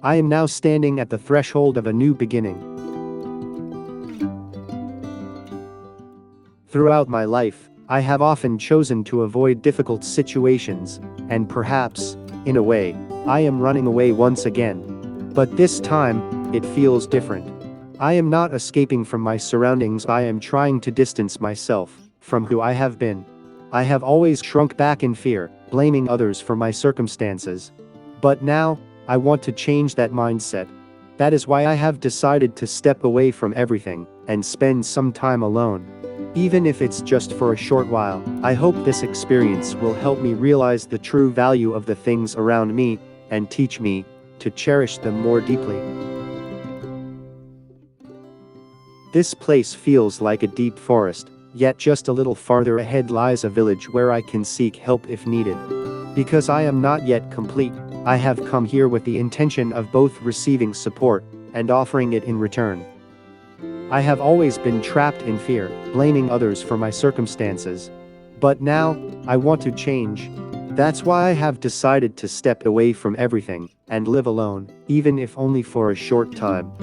I am now standing at the threshold of a new beginning. Throughout my life, I have often chosen to avoid difficult situations, and perhaps, in a way, I am running away once again. But this time, it feels different. I am not escaping from my surroundings, I am trying to distance myself from who I have been. I have always shrunk back in fear, blaming others for my circumstances. But now, I want to change that mindset. That is why I have decided to step away from everything and spend some time alone. Even if it's just for a short while, I hope this experience will help me realize the true value of the things around me and teach me to cherish them more deeply. This place feels like a deep forest, yet just a little farther ahead lies a village where I can seek help if needed. Because I am not yet complete, I have come here with the intention of both receiving support and offering it in return. I have always been trapped in fear, blaming others for my circumstances. But now, I want to change. That's why I have decided to step away from everything and live alone, even if only for a short time.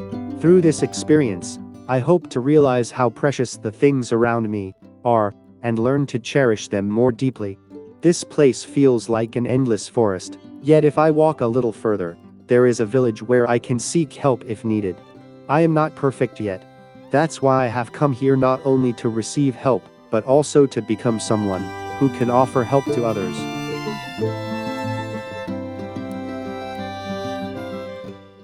Through this experience, I hope to realize how precious the things around me are, and learn to cherish them more deeply. This place feels like an endless forest, yet if I walk a little further, there is a village where I can seek help if needed. I am not perfect yet. That's why I have come here not only to receive help, but also to become someone who can offer help to others.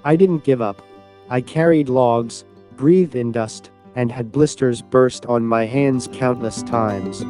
I didn't give up. I carried logs, breathed in dust, and had blisters burst on my hands countless times.